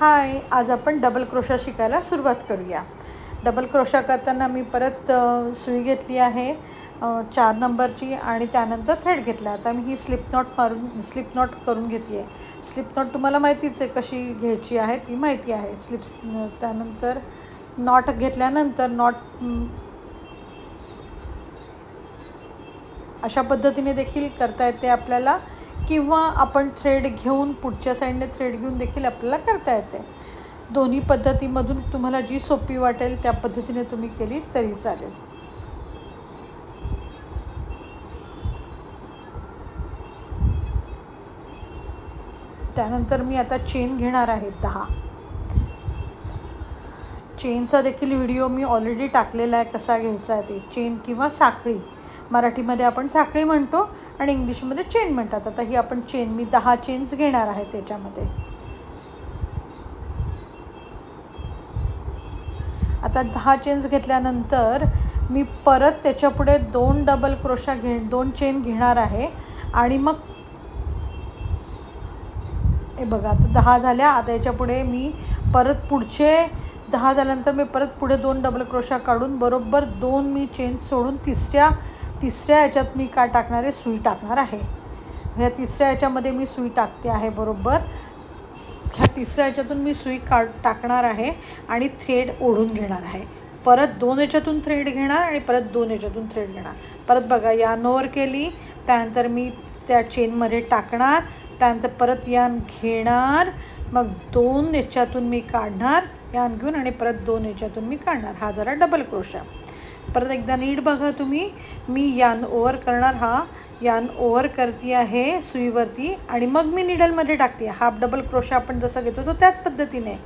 हाय, आज आपण double crochet शिकायला सुरुवात करूया। डबल क्रोशा करताना मी परत सुई घेतली आहे 4 नंबरची आणि त्यानंतर थ्रेड घेतला। आता मी ही स्लिप नॉट करून घेते आहे। स्लिप नॉट तुम्हाला माहितीच आहे कशी घ्यायची आहे, ती माहिती आहे। त्यानंतर नॉट घेतल्यानंतर अशा पद्धतीने देखील करता येते आपल्याला, किंवा आपण थ्रेड घेऊन पुढच्या साईडने थ्रेड घेऊन देखील आपल्याला करता येते। दोन्ही पद्धतीमधून तुम्हाला जी सोपी वाटेल त्या पद्धतीने तुम्ही केली तरी चालेल। त्यानंतर मी आता चेन घेणार आहे 10। चेनचा देखील व्हिडिओ मी ऑलरेडी टाकलेला आहे, कसा घ्यायचा आहे ते। चेन किंवा साखळी, मराठीमध्ये आपण साखळी म्हणतो आणि इंग्लिशमध्ये चेन म्हणतात। आता ही आपण मी 10 चेन्स घेणार आहे त्याच्यामध्ये। आता 10 चेन्स घेतल्यानंतर मी परत त्याच्यापुढे 2 चेन घेणार आहे आणि मग हे बघा आता 10 झाल्या। आता याच्यापुढे मी परत पुढचे 10 झाल्यानंतर मी परत पुढे 2 डबल क्रोशा काढून बरोबर 2 मी चेन सोडून तिसऱ्या याच्यात मी काय टाकणार आहे, सुई टाकणार आहे। ह्या तिसऱ्या याच्यामध्ये मी सुई टाकते आहे। बरोबर ह्या तिसऱ्या याच्यातून मी सुई टाकणार आहे आणि थ्रेड ओढून घेणार आहे। परत 2 याच्यातून थ्रेड घेणार आणि परत 2 याच्यातून थ्रेड घेणार। परत बघा यान ओव्हर केली, त्यानंतर मी त्या चेनमध्ये टाकणार, त्यानंतर परत यान घेणार, मग 2 याच्यातून मी काढणार यान घेऊन आणि परत 2 याच्यातून मी काढणार। हा झाला डबल क्रोशा। परत एकदा नीट बघा तुम्ही, मी यान ओव्हर करणार, हा यान ओव्हर करते आहे सुईवरती आणि मग मी निडलमध्ये टाकते। हाफ डबल क्रोशा आपण जसं घेतो तो त्याच पद्धतीने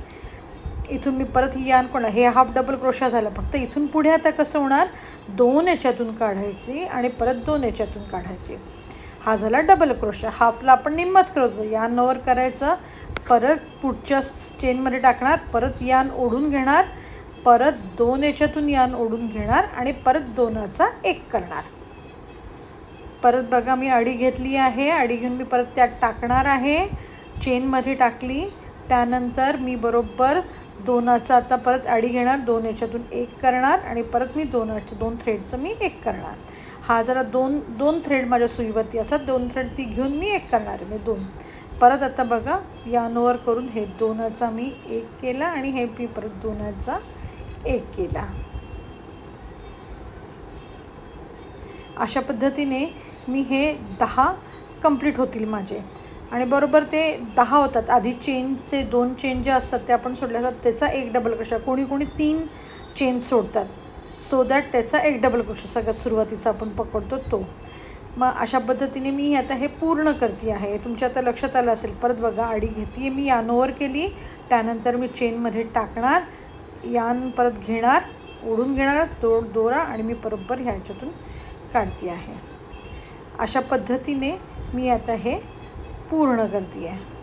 इथून मी परत ही यान कोणा, हे हाफ डबल क्रोशा झालं। फक्त इथून पुढे आता कसं होणार, 2 याच्यातून काढायची आणि परत 2 याच्यातून काढायची। हा झाला डबल क्रोशा। हाफला आपण निम्मच करतो, यान ओव्हर करायचं, परत पुढच्या चेनमध्ये टाकणार, परत यान ओढून घेणार, परत 2 याच्यातून यान ओढून घेणार आणि परत 2चा 1 करणार। परत बघा मी अडी घेतली आहे, अडी घेऊन मी परत त्यात टाकणार आहे, चेनमध्ये टाकली, त्यानंतर मी बरोबर 2चा आता परत अडी घेणार, 2 याच्यातून 1 करणार आणि परत मी 2 थ्रेडचं मी 1 करणार। हा जरा 2 थ्रेड माझ्या सुईवरती असतात, 2 थ्रेड ती घेऊन मी 1 करणार आहे, मी 2 परत आता बघा यान ओव्हर करून हे 2चा मी 1 केला आणि हे मी परत 2चा 1 केला। अशा पद्धतीने मी हे 10 कंप्लीट होतील माझे आणि बरोबर ते 10 होतात। आधी चेनचे 2 चेन जे असतात ते आपण सोडले असतात, त्याचा 1 डबल क्रोशा, कोणी 3 चेन सोडतात, सो दॅट त्याचा 1 डबल क्रोशा सगळ्यात सुरुवातीचा आपण पकडतो तो। मग अशा पद्धतीने मी आता हे पूर्ण करते आहे। तुमच्या आता लक्षात आलं असेल। परत बघा अडी घेते मी, यान ओव्हर केली, त्यानंतर मी चेनमध्ये टाकणार, यान परत घेणार, ओढून घेणार, दोरा आणि मी बरोबर ह्याच्यातून काढते आहे। अशा पद्धतीने मी आता हे पूर्ण करते आहे।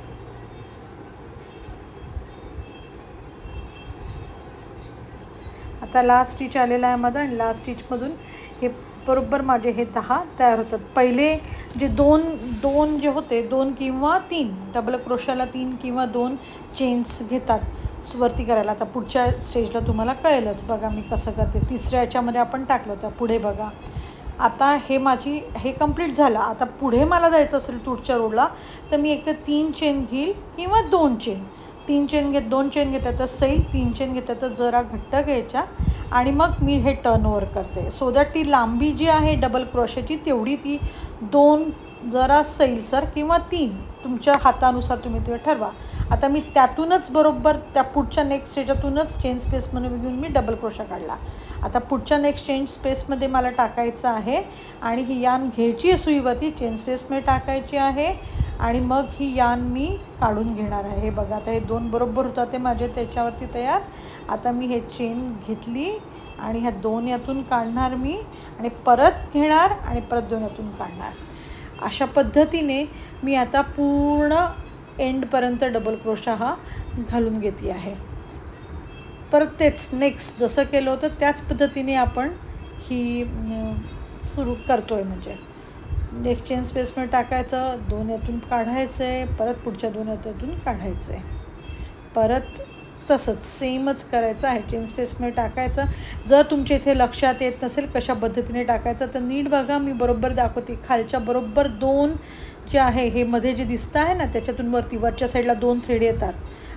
आता लास्ट स्टिच आलेला आहे माझा आणि लास्ट स्टिचमधून हे बरोबर माझे हे 10 तयार होतात। पहिले जे दोन जे होते 2 किंवा 3 डबल क्रोशाला 3 किंवा 2 चेन्स घेतात वरती करायला। आता पुढच्या स्टेजला तुम्हाला कळेलच, बघा मी कसं करते। तिसऱ्या याच्यामध्ये आपण टाकलं होतं, पुढे बघा आता हे कंप्लीट झालं। आता पुढे मला जायचं असेल पुढच्या रोडला तर मी एक तर 3 चेन घेईल किंवा 2 चेन, 2 चेन घेतात तर सैल, 3 चेन घेतात तर जरा घट्ट घ्यायच्या आणि मग मी हे टर्न ओव्हर करते, सो दॅट ती लांबी जी आहे डबल क्रोशाची तेवढी ती 2 जरा सैलसर किंवा 3 तुमच्या हातानुसार तुम्ही ते ठरवा। आता मी त्यातूनच बरोबर त्या पुढच्या नेक्स्ट याच्यातूनच चेन स्पेसमध्ये घेऊन मी डबल क्रोशा काढला। आता पुढच्या नेक्स्ट चेन स्पेसमध्ये मला टाकायचं आहे आणि ही यान घ्यायची आहे सुईवरती, चेन स्पेसमध्ये टाकायची आहे आणि मग ही यान मी काढून घेणार आहे। हे बघा आता हे 2 बरोबर होतात ते माझे त्याच्यावरती तयार। आता मी हे चेन घेतली आणि ह्या 2 यातून काढणार मी आणि परत घेणार आणि परत 2 यातून काढणार। अशा पद्धतीने मी आता पूर्ण एंडपर्यंत डबल क्रोशा हा घालून घेते आहे। परत तेच नेक्स्ट जसं केलं होतं त्याच पद्धतीने आपण ही सुरू करतो आहे। म्हणजे नेक्स्ट चेन स्पेसमध्ये टाकायचं, 2 यातून काढायचं आहे, परत पुढच्या 2 यातून काढायचं आहे। परत तसंच सेमच करायचं आहे, चेन स्पेसमध्ये टाकायचं. जर तुमच्या इथे लक्षात येत नसेल कशा पद्धतीने टाकायचं तर नीट बघा, मी बरोबर दाखवते. खालच्या बरोबर 2 जे आहे हे मध्ये जे दिसतं आहे ना त्याच्यातून वरच्या साईडला 2 थ्रेड येतात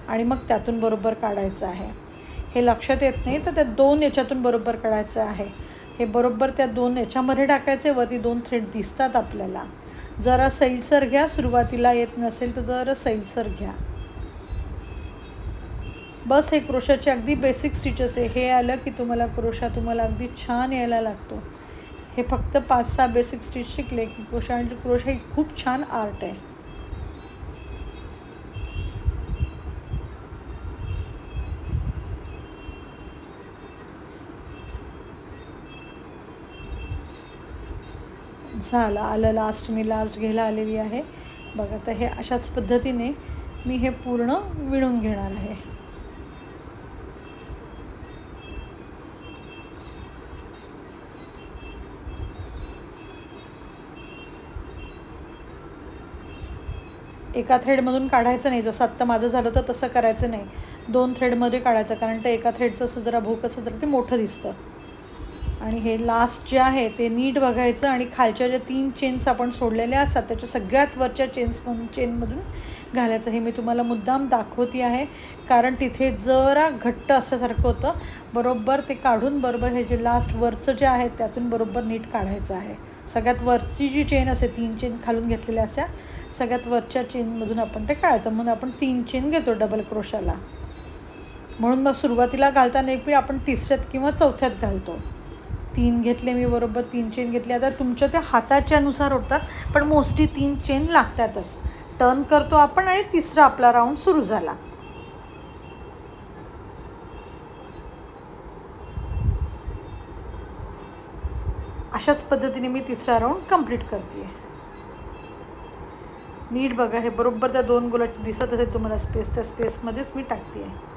आणि मग त्यातून बरोबर काढायचं आहे. हे लक्षात येत नाही तर त्या 2 याच्यातून बरोबर काढायचं आहे. हे बरोबर त्या 2 याच्यामध्ये टाकायचे, वरती 2 थ्रेड दिसतात आपल्याला. जरा सैलसर घ्या, सुरुवातीला येत नसेल तर जरा सैलसर घ्या. बस हे क्रोशाचे अगदी बेसिक स्टिचेस आहे. हे आलं की तुम्हाला क्रोशा तुम्हाला अगदी छान यायला लागतो. हे फक्त 5-6 बेसिक स्टिच शिकले की क्रोशा ही खूप छान आर्ट आहे. झालं, आलं लास्ट. मी लास्ट घ्यायला आलेली आहे बघा. तर हे अशाच पद्धतीने मी हे पूर्ण विणून घेणार आहे. एका थ्रेडमधून काढायचं नाही, जसं आत्ता माझं झालं होतं तसं करायचं नाही. 2 थ्रेडमध्ये काढायचं, कारण ते एका थ्रेडचं असं जरा भोक असं जरा ते मोठं दिसतं. आणि हे लास्ट जे आहे ते नीट बघायचं आणि खालच्या ज्या 3 चेन्स आपण सोडलेल्या असतात त्याच्या सगळ्यात वरच्या चेनमधून घालायचं. हे मी तुम्हाला मुद्दाम दाखवते आहे कारण तिथे जरा घट्ट असल्यासारखं होतं. बरोबर ते काढून बरोबर हे जे लास्ट वरचं जे आहे त्यातून बरोबर नीट काढायचं आहे. सगळ्यात वरची जी चेन असते 3 चेन खालून घेतलेल्या अशा सगळ्यात वरच्या चेनमधून आपण ते काढायचं. म्हणून आपण 3 चेन घेतो डबल क्रोशाला. म्हणून मग सुरुवातीला घालताना एक आपण 3ऱ्यात किंवा 4थ्यात घालतो. 3 घेतले मी, बरोबर 3 चेन घेतले. आता तुमच्या त्या हाताच्या नुसार होतात पण मोस्टली 3 चेन लागतातच. टर्न करतो आपण आणि 3रा आपला राऊंड सुरू झाला. अशाच पद्धतीने मी 3रा राऊंड कंप्लीट करते. नीट बघा, हे बरोबर त्या 2 गोलाची दिसत असेल तुम्हाला स्पेस, त्या स्पेसमध्येच मी टाकते आहे.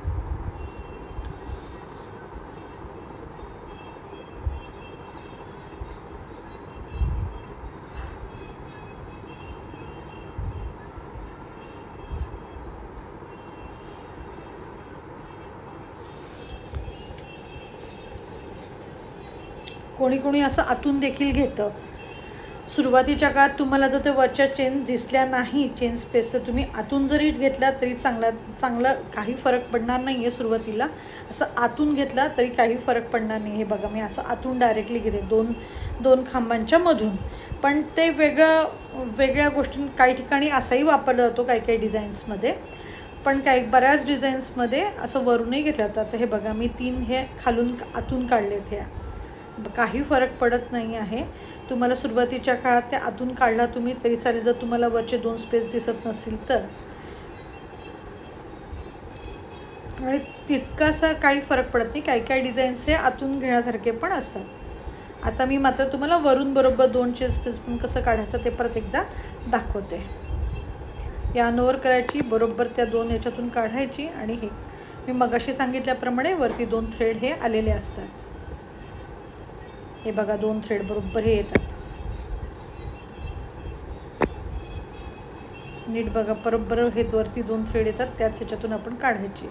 कोणी कोणी असं आतून देखील घेतं. सुरुवातीच्या काळात तुम्हाला जर ते वरच्या चेन दिसल्या नाही चेन स्पेसचं, तुम्ही आतून जरी घेतला तरी चांगलं काही फरक पडणार नाही आहे. सुरुवातीला असं आतून घेतला तरी काही फरक पडणार नाही. हे बघा, मी असं आतून डायरेक्टली घेते 2 खांबांच्या मधून. पण ते वेगळ्या गोष्टी काही ठिकाणी असाही वापरला जातो काही डिझाईन्समध्ये, पण बऱ्याच डिझाईन्समध्ये असं वरूनही घेतलं जातं. तर हे बघा, मी 3 हे खालून आतून काढलेत. ह्या काही फरक पडत नाही आहे. तुम्हाला सुरुवातीच्या काळात त्या आतून काढला तुम्ही तरी चालेल, जर तुम्हाला वरचे 2 स्पेस दिसत नसतील तर. आणि तितकासा काही फरक पडत नाही. काही डिझाईन्स हे आतून घेण्यासारखे पण असतात. आता मी मात्र तुम्हाला वरून बरोबर 2 स्पेस पण कसं काढायचं ते परत एकदा दाखवते. यानवर करायची, बरोबर त्या 2 याच्यातून काढायची आणि हे मी मगाशी सांगितल्याप्रमाणे वरती 2 थ्रेड हे आलेले असतात. हे बघा, 2 थ्रेड बरोबर हे येतात. नीट बघा, बरोबर हे वरती 2 थ्रेड येतात, त्याच ह्याच्यातून आपण काढायची.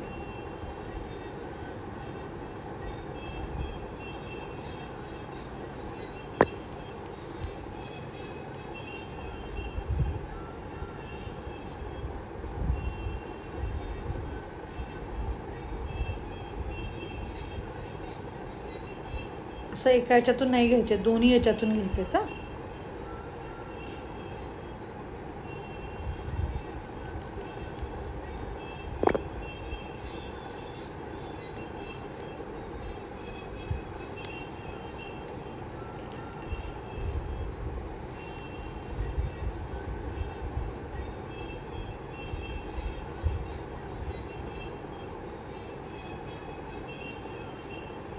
असं एका ह्याच्यातून नाही घ्यायचे, दोन्ही ह्याच्यातून घ्यायचे. तर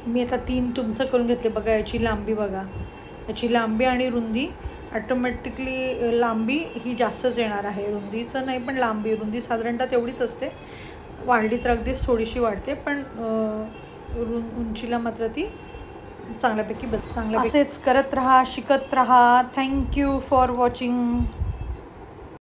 मी आता 3 तुमचं करून घेतले. बघा, याची लांबी बघा, याची लांबी आणि रुंदी ऑटोमॅटिकली लांबी ही जास्तच येणार आहे. रुंदीचं नाही पण रुंदी साधारणतः तेवढीच असते. वाढली तर अगदीच थोडीशी वाढते, पण उंचीला मात्र ती चांगल्यापैकी चांगलं. असेच करत राहा, शिकत राहा. Thank you for watching.